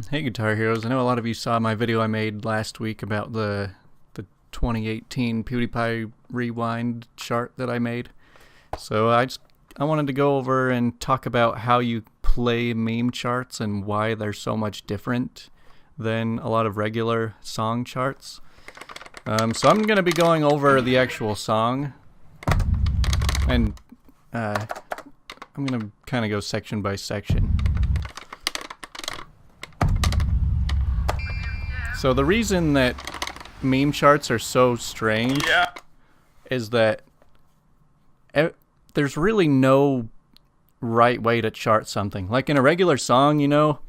Hey Guitar Heroes, I know a lot of you saw my video I made last week about the 2018 PewDiePie Rewind chart that I made. So I wanted to go over and talk about how you play meme charts and why they're so much different than a lot of regular song charts. So I'm going to be going over the actual song, and I'm going to kind of go section by section. So the reason that meme charts are so strange is that there's really no right way to chart something. Like in a regular song, you know,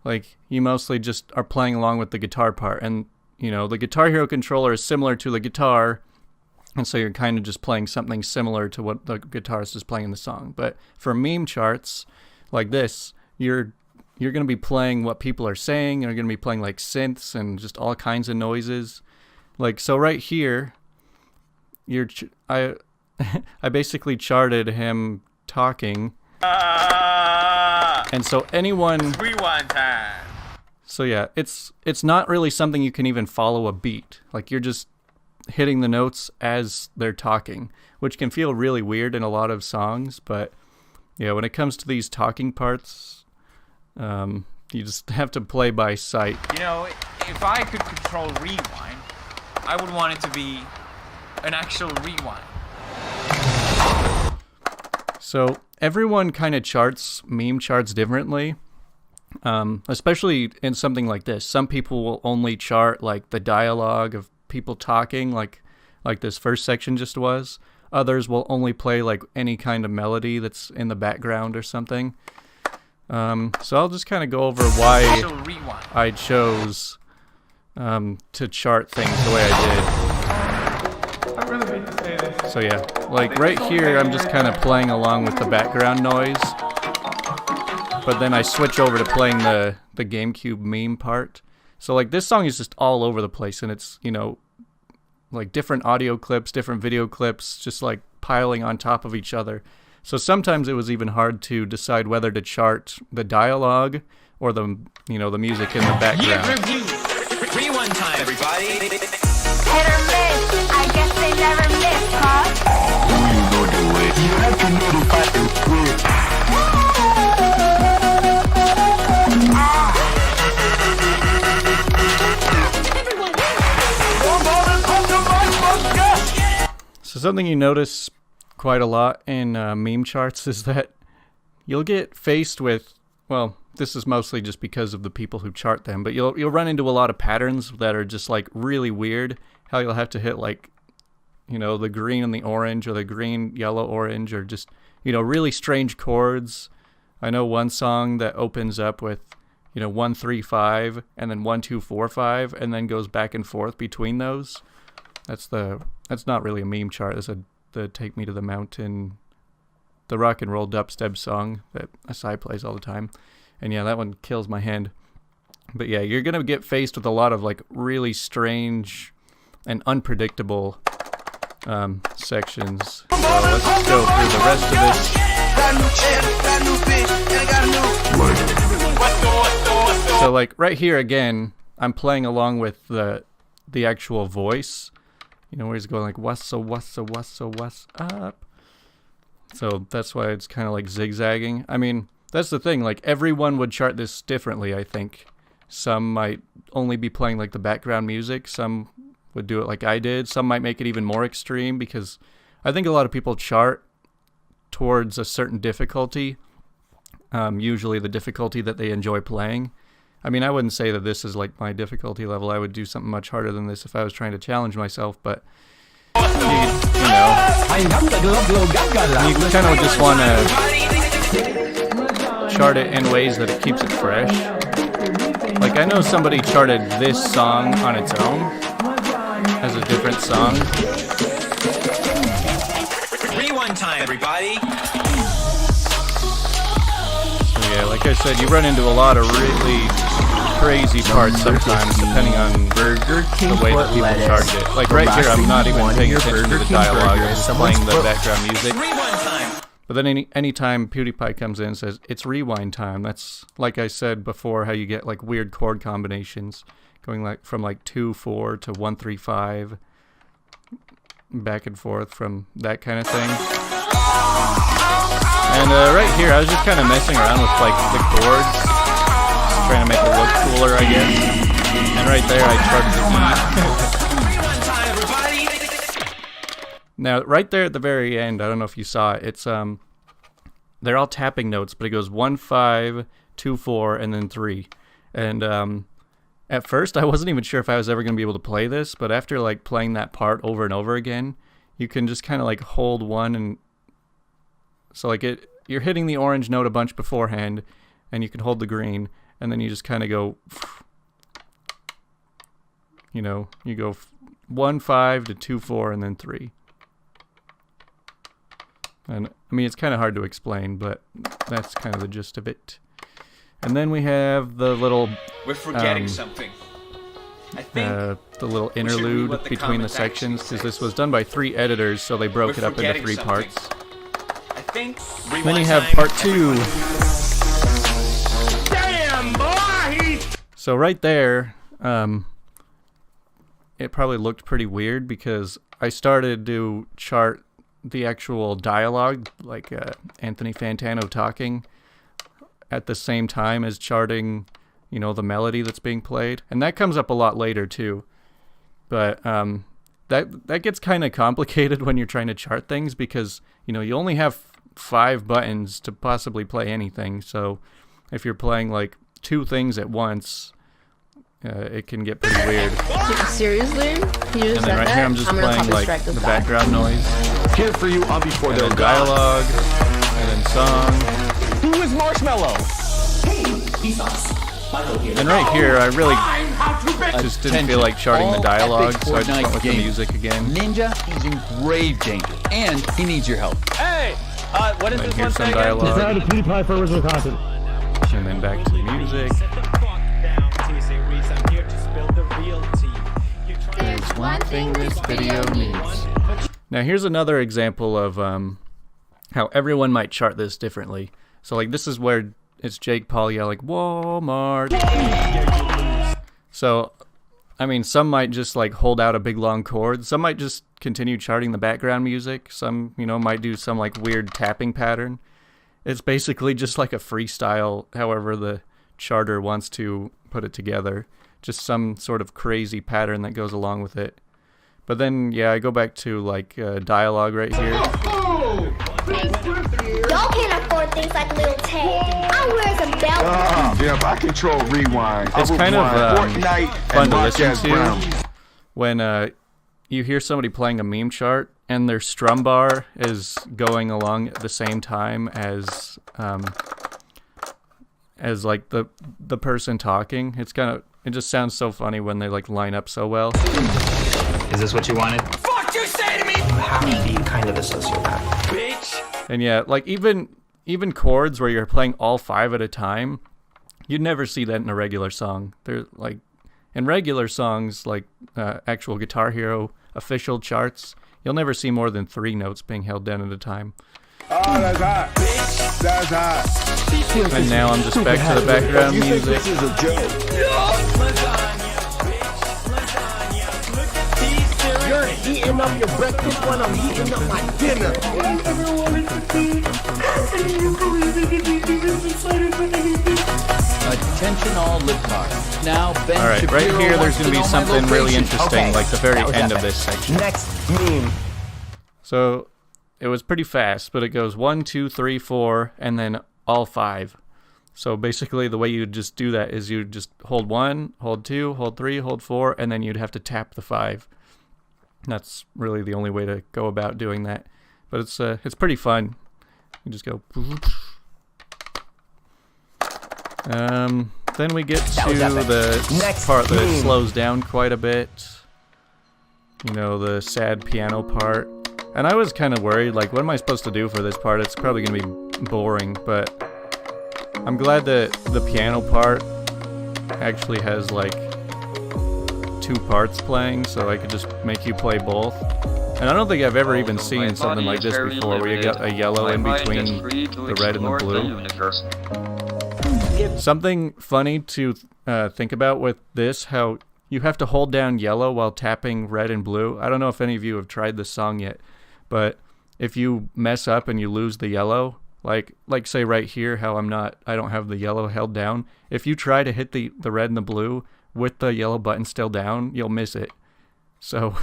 like you mostly just are playing along with the guitar part, and you know, the Guitar Hero controller is similar to the guitar, and so you're kind of just playing something similar to what the guitarist is playing in the song. But for meme charts like this, you're going to be playing what people are saying. You're going to be playing like synths and just all kinds of noises. Like, so right here, I basically charted him talking. And so anyone... Rewind time. So yeah, it's not really something you can even follow a beat. Like, you're just hitting the notes as they're talking, which can feel really weird in a lot of songs. But yeah, when it comes to these talking parts... you just have to play by sight. You know, if I could control rewind, I would want it to be an actual rewind. So everyone kind of charts meme charts differently, especially in something like this. Some people will only chart like the dialogue of people talking, like this first section just was. Others will only play like any kind of melody that's in the background or something. So I'll just kind of go over why I chose to chart things the way I did. I really hate to say this. So yeah, like right here I'm just kind of playing along with the background noise, but then I switch over to playing the GameCube meme part. So like this song is just all over the place, and it's, you know, like different audio clips, different video clips, just like piling on top of each other. So sometimes it was even hard to decide whether to chart the dialogue or the music in the background. Rewind time, everybody. Hit or miss, I guess they never miss, huh? You know the way. You have to know the fucking way. So something you notice quite a lot in meme charts is that you'll get faced with, well, this is mostly just because of the people who chart them, but you'll run into a lot of patterns that are just like really weird. How you'll have to hit like, you know, the green and the orange, or the green, yellow, orange, or just, you know, really strange chords. I know one song that opens up with, you know, 1 3 5 and then 1 2 4 5 and then goes back and forth between those. That's not really a meme chart. That's the Take Me to the Mountain, the rock and roll dubstep song that Asai plays all the time. And yeah, that one kills my hand. But yeah, you're gonna get faced with a lot of like really strange and unpredictable sections. So let's go through the rest of this. So like right here again, I'm playing along with the actual voice. You know, where he's going like, what's up? So that's why it's kind of like zigzagging. I mean, that's the thing. Like, everyone would chart this differently, I think. Some might only be playing like the background music. Some would do it like I did. Some might make it even more extreme, because I think a lot of people chart towards a certain difficulty. Usually the difficulty that they enjoy playing. I mean, I wouldn't say that this is like my difficulty level. I would do something much harder than this if I was trying to challenge myself, but you know, you kind of just want to chart it in ways that it keeps it fresh. Like, I know somebody charted this song on its own as a different song. Rewind time, everybody. Yeah, like I said, you run into a lot of really crazy parts sometimes, depending on the way that people charge it. Like right here, I'm not even paying attention to the dialogue, I'm just playing the background music. Rewind time. But then anytime PewDiePie comes in and says, it's rewind time, that's, like I said before, how you get like weird chord combinations, going like from like 2-4 to 1-3-5, back and forth from that kind of thing. And right here, I was just kind of messing around with like the chords, just trying to make it look cooler, I guess. And right there, I charted the E. Now, right there at the very end, I don't know if you saw it, it's they're all tapping notes, but it goes 1-5, 2-4, and then 3. And at first, I wasn't even sure if I was ever going to be able to play this, but after like playing that part over and over again, you can just kind of like hold one, and so like you're hitting the orange note a bunch beforehand, and you can hold the green, and then you just kind of go, you know, you go 1-5 to 2-4 and then 3. And I mean, it's kind of hard to explain, but that's kind of the gist of it. And then we have the little... We're forgetting something. I think the little interlude between the sections, because this was done by 3 editors, so they broke it up into 3 parts. I think. Then you have part 2. Damn, boy! So right there, it probably looked pretty weird because I started to chart the actual dialogue, like Anthony Fantano talking, at the same time as charting, you know, the melody that's being played, and that comes up a lot later too. But that gets kind of complicated when you're trying to chart things, because you know you only have 5 buttons to possibly play anything. So if you're playing like 2 things at once, it can get pretty weird. Seriously? You And then right here I'm just playing like the background noise. Here for you on before And they're then dialogue, and then song. Who is Marshmallow? And right here, I really just didn't feel like charting the dialogue, so I just went with the music again. Ninja is in grave danger, and he needs your help. Hey! What is And this then one here's some thing? dialogue, It's now the PewDiePie for original content. and then back to music. There's one thing this video needs. Now here's another example of how everyone might chart this differently. So like this is where it's Jake Paul yelling Walmart. So I mean, some might just like hold out a big long chord. Some might just continue charting the background music. Some, you know, might do some like weird tapping pattern. It's basically just like a freestyle, however the charter wants to put it together. Just some sort of crazy pattern that goes along with it. But then, yeah, I go back to like dialogue right here. Y'all can't afford things like Lil Tay. I wear some belt. Yeah, if I control rewind. It's kind of Fortnite fun to and listen Marquez to Brown. when you hear somebody playing a meme chart and their strum bar is going along at the same time as like the person talking. It just sounds so funny when they like line up so well. Is this what you wanted? Fuck you say to me, You have to be kind of a sociopath. bitch! And yeah, like even chords where you're playing all 5 at a time, you'd never see that in a regular song. They're like in regular songs, like actual Guitar Hero official charts, you'll never see more than 3 notes being held down at a time. Oh, that's hot. That's hot. And now I'm just back to the background You think music. this is a joke? You're eating up your breakfast when I'm eating up my dinner. Attention all libtards. Now, Ben All right, Shapiro right here there's wants going to know be my something really location. interesting, Okay, like the very that was end of epic. this section. Next meme. So it was pretty fast, but it goes 1, 2, 3, 4, and then all 5. So basically the way you just do that is you just hold 1, hold 2, hold 3, hold 4, and then you'd have to tap the 5. That's really the only way to go about doing that. But it's pretty fun. You just go. Then we get to the Next part that meme. slows down quite a bit. You know, the sad piano part. And I was kind of worried, like, what am I supposed to do for this part? It's probably going to be boring, but I'm glad that the piano part actually has, like, 2 two parts playing, so I could just make you play both. And I don't think I've ever even seen something like this before, where you got a yellow in between the red and the blue. Something funny to think about with this, how you have to hold down yellow while tapping red and blue. I don't know if any of you have tried this song yet, but if you mess up and you lose the yellow, like say right here, how I don't have the yellow held down. If you try to hit the red and the blue with the yellow button still down, you'll miss it. So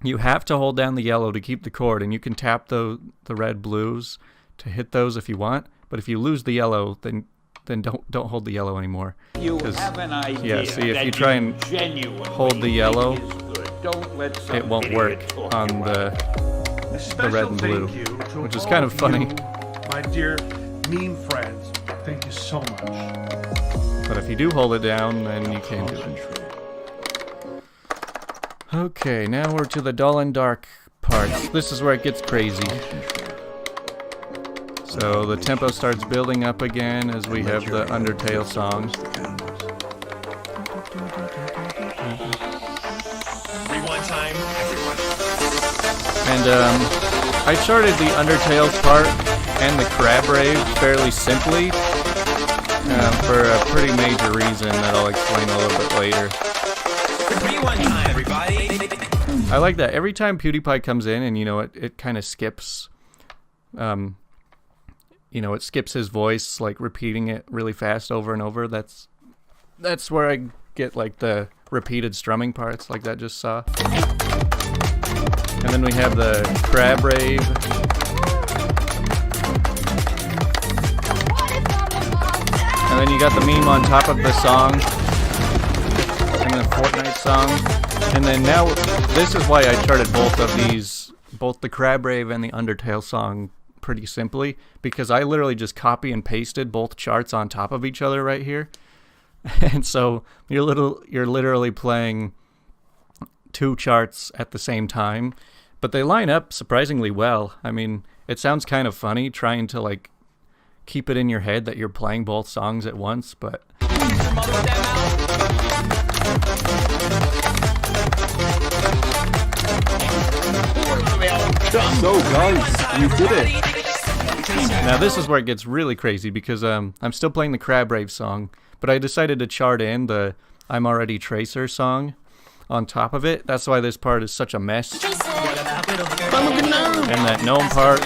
you have to hold down the yellow to keep the chord, and you can tap the red blues to hit those if you want. But if you lose the yellow, then don't hold the yellow anymore. You have an idea. Yeah, see, if you try and hold the yellow, it won't work on the red and blue, which is kind of funny. My dear meme friends, thank you so much. But if you do hold it down, then you can do it. Okay, now we're to the dull and dark parts. This is where it gets crazy. So the tempo starts building up again as we have the Undertale song. Rewind time, everyone. And I charted the Undertale part and the Crab Rave fairly simply for a pretty major reason that I'll explain a little bit later. Rewind time, everybody. I like that. Every time PewDiePie comes in and, it kind of skips, it skips his voice, like repeating it really fast over and over. That's where I get like the repeated strumming parts like that just saw. And then we have the Crab Rave. And then you got the meme on top of the song. And the Fortnite song. And then now, this is why I charted both of these, both the Crab Rave and the Undertale song pretty simply, because I literally just copy and pasted both charts on top of each other right here. And so you're literally playing two charts at the same time, but they line up surprisingly well. I mean, it sounds kind of funny trying to like keep it in your head that you're playing both songs at once, but So guys, you did it. now this is where it gets really crazy, because I'm still playing the Crab Rave song, but I decided to chart in the I'm Already Tracer song on top of it. That's why this part is such a mess. And that gnome part.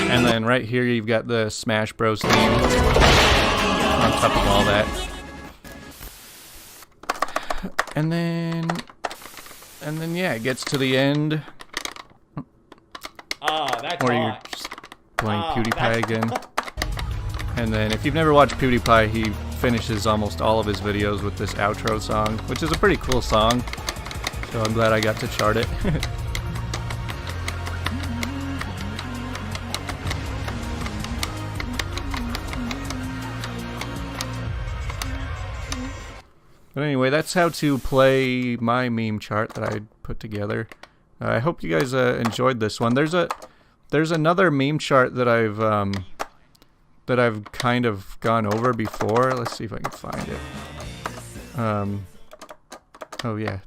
And then right here you've got the Smash Bros theme on top of all that. And then yeah, it gets to the end where you're just playing PewDiePie again. And then if you've never watched PewDiePie, he finishes almost all of his videos with this outro song, which is a pretty cool song. So I'm glad I got to chart it. But anyway, that's how to play my meme chart that I put together. I hope you guys enjoyed this one. There's another meme chart that I've kind of gone over before. Let's see if I can find it. Oh yeah,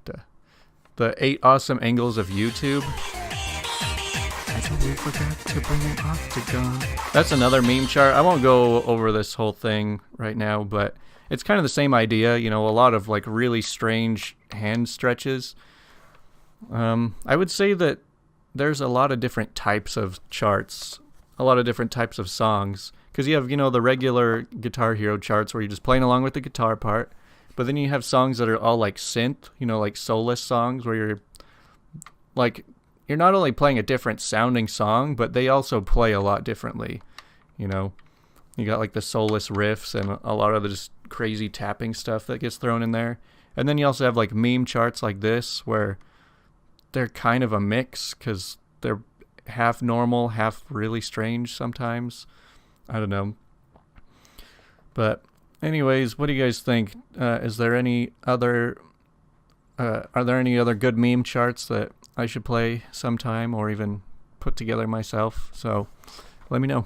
the 8 awesome angles of YouTube. I totally forgot to bring an octagon. That's another meme chart. I won't go over this whole thing right now, but it's kind of the same idea, a lot of like really strange hand stretches. I would say that there's a lot of different types of charts, a lot of different types of songs, because you have, the regular Guitar Hero charts where you're just playing along with the guitar part, but then you have songs that are all like synth, like soulless songs where you're not only playing a different sounding song, but they also play a lot differently, You got like the soulless riffs and a lot of the just crazy tapping stuff that gets thrown in there. And then you also have like meme charts like this where they're kind of a mix because they're half normal, half really strange sometimes. I don't know. But anyways, what do you guys think? Are there any other good meme charts that I should play sometime or even put together myself? So let me know.